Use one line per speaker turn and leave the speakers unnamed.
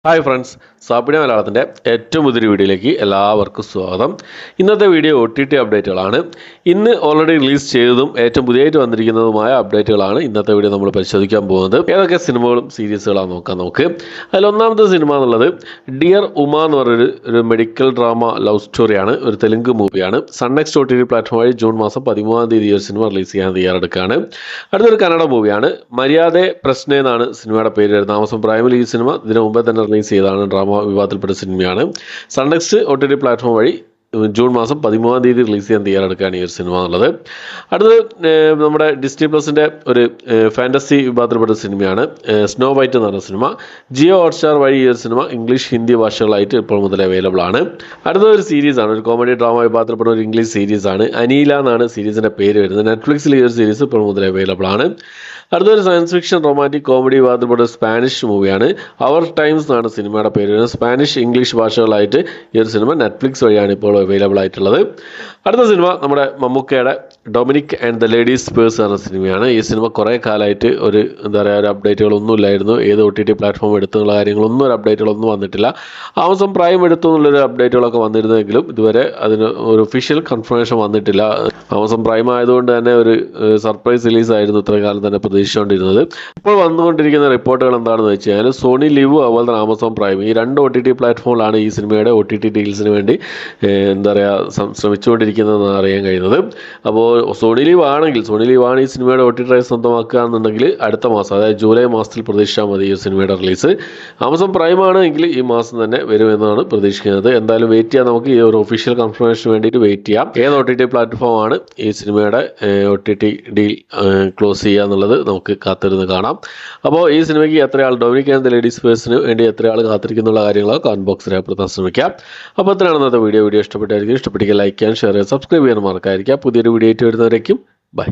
Hi friends, സാപ്പിഡിയ മലയാളത്തിൻ്റെ ഏറ്റവും പുതിയൊരു വീഡിയോയിലേക്ക് എല്ലാവർക്കും സ്വാഗതം. ഇന്നത്തെ വീഡിയോ OTT അപ്ഡേറ്റുകളാണ്. ഇന്ന് ഓൾറെഡി റിലീസ് ചെയ്തതും ഏറ്റവും പുതിയതായിട്ട് വന്നിരിക്കുന്നതുമായ അപ്ഡേറ്റുകളാണ് ഇന്നത്തെ വീഡിയോ നമ്മൾ പരിശോധിക്കാൻ പോകുന്നത്. ഏതൊക്കെ സിനിമകളും സീരീസുകളാണ് നോക്കാം നമുക്ക്. അതിലൊന്നാമത്തെ സിനിമ എന്നുള്ളത് ഡിയർ ഉമ എന്ന് പറഞ്ഞൊരു മെഡിക്കൽ ഡ്രാമ ലവ് സ്റ്റോറിയാണ്. ഒരു തെലുങ്ക് മൂവിയാണ്. സൺനെക്സ്റ്റ് OTT പ്ലാറ്റ്ഫോം വഴി ജൂൺ മാസം 13 ഈ ഒരു സിനിമ റിലീസ് ചെയ്യാൻ തയ്യാറെടുക്കുകയാണ്. അടുത്തൊരു കന്നഡ മൂവിയാണ്. മര്യാദ പ്രശ്ന എന്നാണ് സിനിമയുടെ പേര് വരുന്നത്. ആമസോൺ പ്രൈമിൽ ഈ സിനിമ ഇതിനു മുമ്പേ തന്നെ റിലീസ് ചെയ്തതാണ്. ഡ്രാമ വിഭാഗത്തിൽപ്പെട്ട സിനിമയാണ്. സൺനെക്സ്റ്റ് OTT പ്ലാറ്റ്ഫോം വഴി ജൂൺ മാസം 13 റിലീസ് ചെയ്യാൻ തയ്യാറെടുക്കുകയാണ് ഈ ഒരു സിനിമ എന്നുള്ളത്. അടുത്തത് നമ്മുടെ ഡിസ്നി പ്ലസിൻ്റെ ഒരു ഫാൻറ്റസി വിഭാഗത്തിൽപ്പെട്ട സിനിമയാണ് സ്നോ വൈറ്റ് എന്ന് പറഞ്ഞ സിനിമ. ജിയോ ഹോട്ട്സ്റ്റാർ വഴി ഈ ഒരു സിനിമ ഇംഗ്ലീഷ് ഹിന്ദി ഭാഷകളായിട്ട് ഇപ്പോൾ മുതൽ അവൈലബിൾ ആണ്. അടുത്തൊരു സീരീസാണ്, ഒരു കോമഡി ഡ്രാമ വിഭാഗത്തിൽപ്പെട്ട ഒരു ഇംഗ്ലീഷ് സീരീസാണ്. അനീല എന്നാണ് സീരീസിൻ്റെ പേര് വരുന്നത്. നെറ്റ്ഫ്ലിക്സിൽ ഈ ഒരു സീരീസ് ഇപ്പോൾ മുതൽ അവൈലബിൾ ആണ്. അടുത്തൊരു സയൻസ് ഫിക്ഷൻ റൊമാൻറ്റിക് കോമഡി വിഭാഗത്തിൽപ്പെട്ട സ്പാനിഷ് മൂവിയാണ്. അവർ ടൈംസ് എന്നാണ് സിനിമയുടെ പേര് വരുന്നത്. സ്പാനിഷ് ഇംഗ്ലീഷ് ഭാഷകളായിട്ട് ഈ ഒരു സിനിമ നെറ്റ്ഫ്ലിക്സ് വഴിയാണ് ഇപ്പോൾ അവൈലബിൾ ആയിട്ടുള്ളത്. അടുത്ത സിനിമ നമ്മുടെ മമ്മൂക്കയുടെ Dominic and the ladies purse എന്ന സിനിമയാണ്. ഈ സിനിമ കുറേ കാലമായിട്ട് ഒരു ഒരു അപ്ഡേറ്റുകളൊന്നും ഇല്ലായിരുന്നു. ഏത് OTT പ്ലാറ്റ്ഫോം എടുത്തുള്ള കാര്യങ്ങളൊന്നും ഒരു അപ്ഡേറ്റുകളൊന്നും വന്നിട്ടില്ല. ആമസോൺ പ്രൈം എടുത്തു എന്നുള്ളൊരു അപ്ഡേറ്റുകളൊക്കെ വന്നിരുന്നെങ്കിലും ഇതുവരെ അതിന് ഒരു ഒഫീഷ്യൽ കൺഫർമേഷൻ വന്നിട്ടില്ല. ആമസോൺ പ്രൈം ആയതുകൊണ്ട് തന്നെ ഒരു സർപ്രൈസ് റിലീസ് ആയിരുന്നു ഇത്ര കാലം തന്നെ പ്രതീക്ഷിച്ചുകൊണ്ടിരുന്നത്. ഇപ്പോൾ വന്നുകൊണ്ടിരിക്കുന്ന റിപ്പോർട്ടുകൾ എന്താണെന്ന് വെച്ച് കഴിഞ്ഞാൽ സോണി ലിവ് അതുപോലെ തന്നെ ആമസോൺ പ്രൈം ഈ രണ്ട് OTT പ്ലാറ്റ്ഫോമിലാണ് ഈ സിനിമയുടെ OTT ഡീൽസിന് വേണ്ടി ശ്രമിച്ചുകൊണ്ടിരിക്കുന്നതെന്ന് അറിയാൻ കഴിയുന്നത്. അപ്പോൾ സോണി ലീവ് ആണ് ഈ സിനിമയുടെ OTT റൈറ്റ്സ് സ്വന്തമാക്കുക എന്നുണ്ടെങ്കിൽ അടുത്ത മാസം, അതായത് ജൂലൈ മാസത്തിൽ പ്രതീക്ഷിച്ചാൽ മതി ഈ സിനിമയുടെ റിലീസ്. ആമസോൺ പ്രൈം ആണെങ്കിൽ ഈ മാസം തന്നെ വരുമെന്നാണ് പ്രതീക്ഷിക്കുന്നത്. എന്തായാലും വെയിറ്റ് ചെയ്യാം, നമുക്ക് ഈ ഒരു ഒഫീഷ്യൽ കൺഫർമേഷന് വേണ്ടിയിട്ട് വെയിറ്റ് ചെയ്യാം. ഏത് OTT പ്ലാറ്റ്ഫോമാണ് ഈ സിനിമയുടെ OTT ഡീൽ ക്ലോസ് ചെയ്യുക എന്നുള്ളത് നമുക്ക് കാത്തിരുന്ന് കാണാം. അപ്പോൾ ഈ സിനിമയ്ക്ക് എത്ര ആൾ, ഡൊമിനിക് ആൻഡ് ദ ലേഡീസ് പേഴ്സിന് വേണ്ടി എത്ര ആൾ കാത്തിരിക്കുന്നുള്ള കാര്യങ്ങളൊക്കെ കമന്റ് ബോക്സിൽ രേഖപ്പെടുത്താൻ ശ്രമിക്കാം. അപ്പോൾ അത്രയാണ് ഇന്നത്തെ വീഡിയോ ഇഷ്ടപ്പെട്ടായിരിക്കും. ഇഷ്ടപ്പെട്ടെങ്കിൽ ലൈക്ക് ചെയ്യാൻ, ഷെയർ ചെയ്യാൻ, സബ്സ്ക്രൈബ് ചെയ്യാൻ മറക്കാതിരിക്കുക. പുതിയൊരു വീഡിയോ ആയിട്ട് വരുന്നവരേക്കും ബൈ.